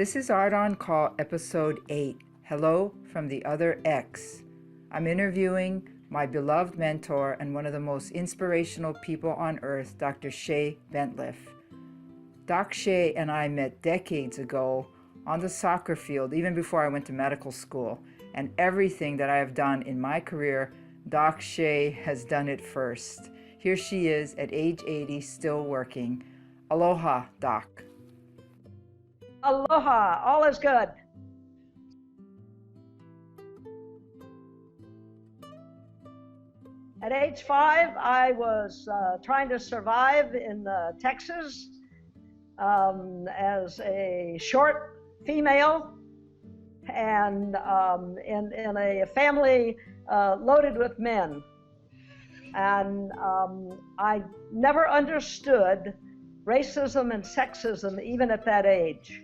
This is Art on Call, Episode 8, Hello from the Other X. I'm interviewing my beloved mentor and one of the most inspirational people on earth, Dr. Shay Bintliff. Doc Shay and I met decades ago on the soccer field, even before I went to medical school. And everything that I have done in my career, Doc Shay has done it first. Here she is at age 80, still working. Aloha, Doc. Aloha, all is good. At age 5, I was trying to survive in Texas as a short female and in a family loaded with men. And I never understood racism and sexism even at that age.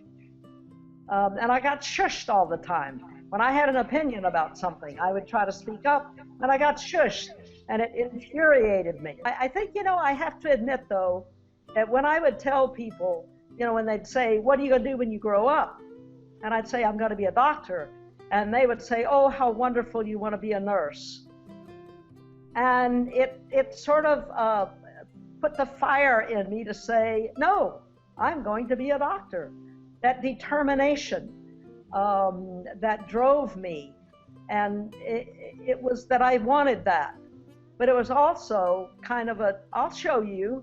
And I got shushed all the time. When I had an opinion about something, I would try to speak up, and I got shushed, and it infuriated me. I think, I have to admit, though, that when I would tell people, when they'd say, what are you going to do when you grow up? And I'd say, I'm going to be a doctor. And they would say, oh, how wonderful, you want to be a nurse. And it sort of put the fire in me to say, no, I'm going to be a doctor. That determination that drove me, and it was that I wanted that. But it was also kind of I'll show you,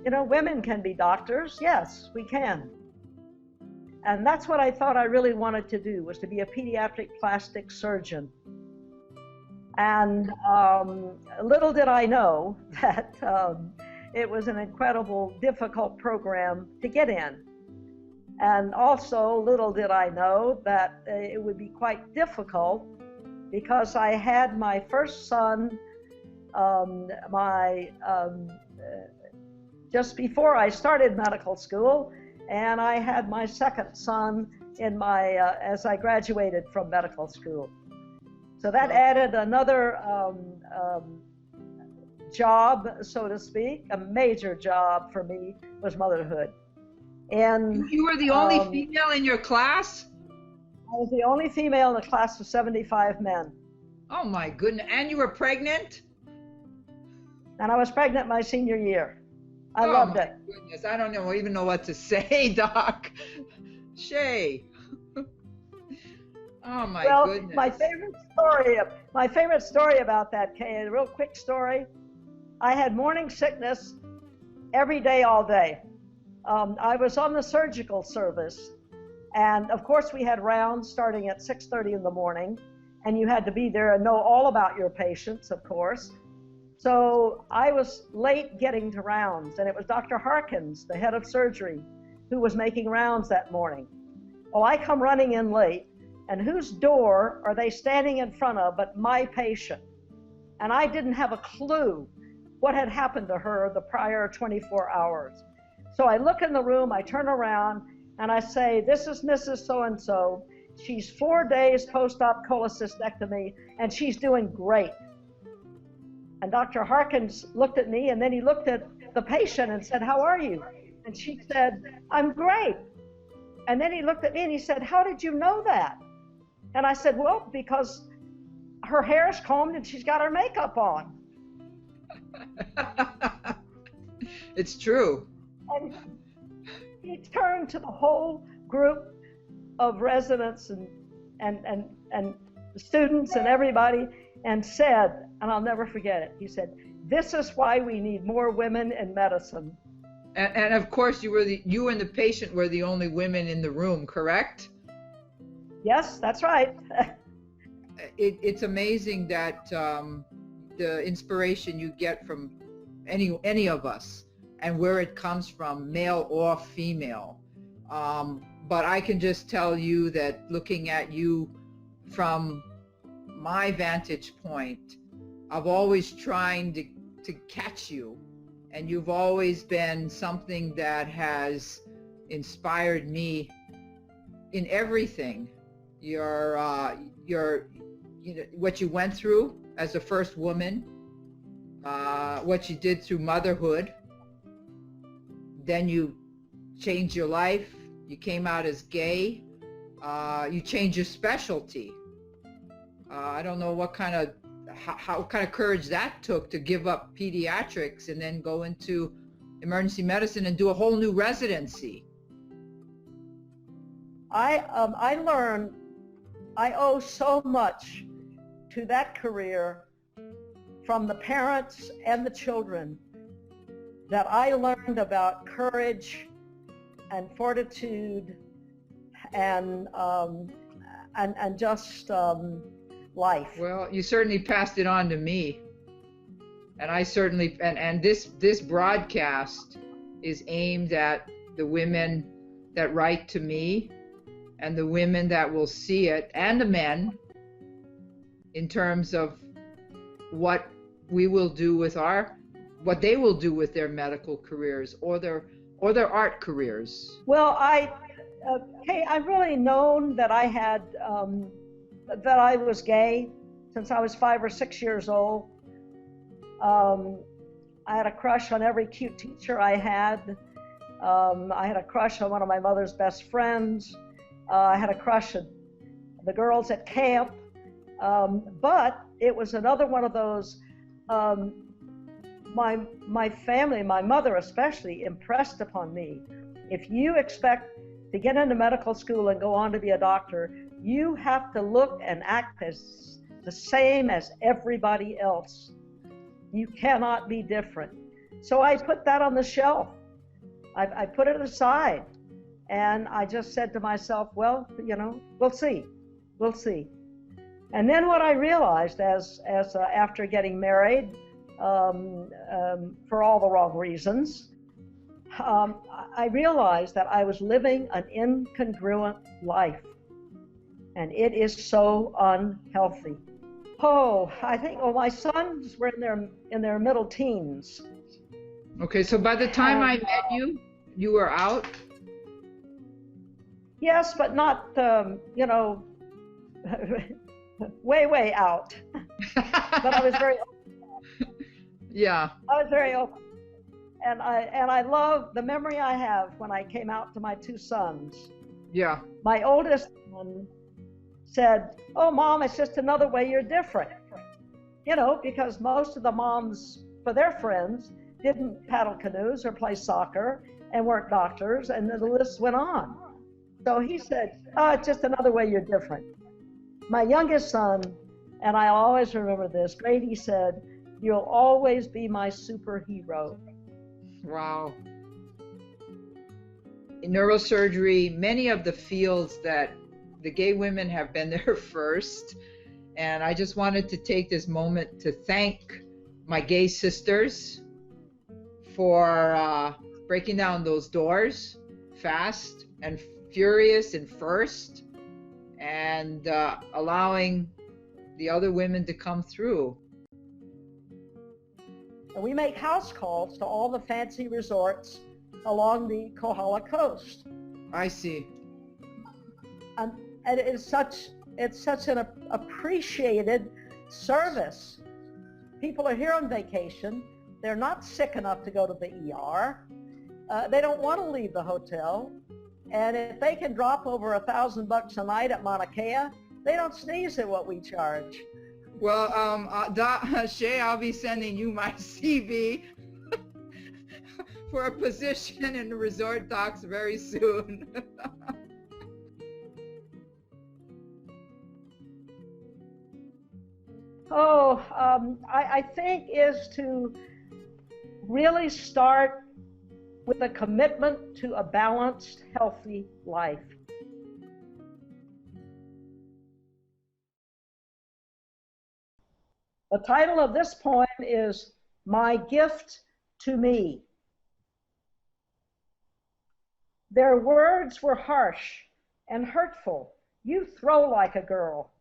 women can be doctors. Yes, we can. And that's what I thought I really wanted to do, was to be a pediatric plastic surgeon. And little did I know that it was an incredible, difficult program to get in. And also, little did I know that it would be quite difficult, because I had my first son just before I started medical school, and I had my second son in as I graduated from medical school. So that added another job, so to speak. A major job for me was motherhood. And you were the only female in your class? I was the only female in a class of 75 men. Oh my goodness, and you were pregnant? And I was pregnant my senior year. I loved it. Oh my goodness, I don't even know what to say, Doc. Shay. Oh my goodness. My favorite story about that, Kay, a real quick story. I had morning sickness every day, all day. I was on the surgical service, and of course we had rounds starting at 6:30 in the morning, and you had to be there and know all about your patients, of course. So I was late getting to rounds, and it was Dr. Harkins, the head of surgery, who was making rounds that morning. Well, I come running in late, and whose door are they standing in front of but my patient? And I didn't have a clue what had happened to her the prior 24 hours. So I look in the room, I turn around, and I say, this is Mrs. So-and-so. She's 4 days post-op cholecystectomy, and she's doing great. And Dr. Harkins looked at me, and then he looked at the patient and said, how are you? And she said, I'm great. And then he looked at me and he said, how did you know that? And I said, well, because her hair's combed and she's got her makeup on. It's true. And he turned to the whole group of residents and students and everybody and said, and I'll never forget it, he said, this is why we need more women in medicine. And of course, you and the patient were the only women in the room, correct? Yes, that's right. It's amazing that the inspiration you get from any of us, and where it comes from, male or female. But I can just tell you that looking at you from my vantage point, I've always trying to catch you, and you've always been something that has inspired me in everything. What you went through as a first woman, what you did through motherhood. Then you changed your life. You came out as gay. You change your specialty. I don't know what kind of how kind of courage that took to give up pediatrics and then go into emergency medicine and do a whole new residency. I learned I owe so much to that career from the parents and the children, that I learned about courage and fortitude and just life. Well, you certainly passed it on to me, and I certainly and this broadcast is aimed at the women that write to me and the women that will see it, and the men, in terms of what we will do with what they will do with their medical careers or their art careers. Well, hey, I've really known that I had that I was gay since I was 5 or 6 years old. I had a crush on every cute teacher I had. I had a crush on one of my mother's best friends. I had a crush on the girls at camp. But it was another one of those, my family, my mother especially, impressed upon me. If you expect to get into medical school and go on to be a doctor, you have to look and act as the same as everybody else. You cannot be different. So I put that on the shelf. I put it aside, and I just said to myself, well, we'll see. And then what I realized after getting married, for all the wrong reasons, I realized that I was living an incongruent life, and it is so unhealthy. Oh, I think, my sons were in their middle teens. Okay, so by the time I met you, you were out? Yes, but not, way out. But I was very open. Yeah. I was very open. And I love the memory I have when I came out to my 2 sons. Yeah. My oldest son said, "Oh, Mom, it's just another way you're different." Because most of the moms for their friends didn't paddle canoes or play soccer and weren't doctors, and the list went on. So he said, "Oh, it's just another way you're different." My youngest son, and I always remember this, Grady said, "You'll always be my superhero." Wow. In neurosurgery, many of the fields that the gay women have been there first, and I just wanted to take this moment to thank my gay sisters for breaking down those doors fast and furious and first, and allowing the other women to come through. And we make house calls to all the fancy resorts along the Kohala coast. I see. And it's such an appreciated service. People are here on vacation. They're not sick enough to go to the ER. They don't want to leave the hotel. And if they can drop over $1,000 a night at Mauna Kea, they don't sneeze at what we charge. Well, Shay, I'll be sending you my CV for a position in the resort docs very soon. I think is to really start with a commitment to a balanced, healthy life. The title of this poem is My Gift to Me. Their words were harsh and hurtful. "You throw like a girl."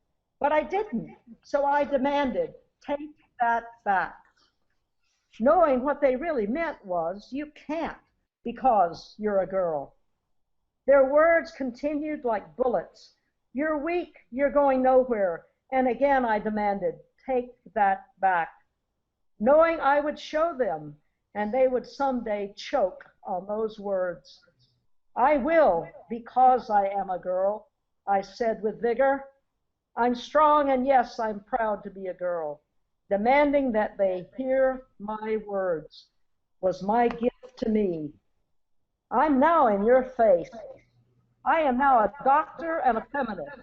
But I didn't, so I demanded, "Take that back." Knowing what they really meant was, "You can't because you're a girl." Their words continued like bullets. "You're weak, you're going nowhere." And again I demanded, "Take that back." Knowing I would show them, and they would someday choke on those words. I will, because I am a girl. I said with vigor. I'm strong, and yes, I'm proud to be a girl. Demanding that they hear my words was my gift to me. I'm now in your face. I am now a doctor and a feminist.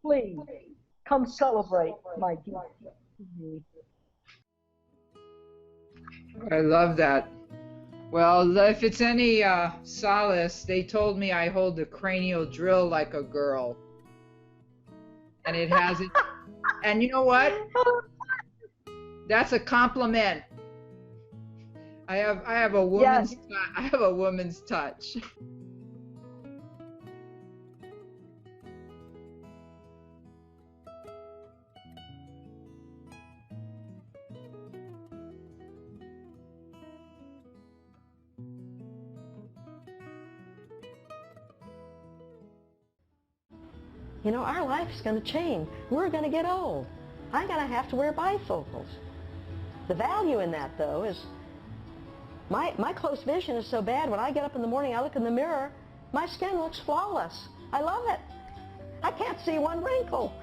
Please, come celebrate my gift to me. I love that. Well, if it's any solace, they told me I hold the cranial drill like a girl. And it hasn't. And you know what? That's a compliment. I have a woman's Yes. I have a woman's touch. You know, our life's going to change. We're going to get old. I'm going to have to wear bifocals. The value in that, though, is my close vision is so bad. When I get up in the morning, I look in the mirror, my skin looks flawless. I love it. I can't see one wrinkle.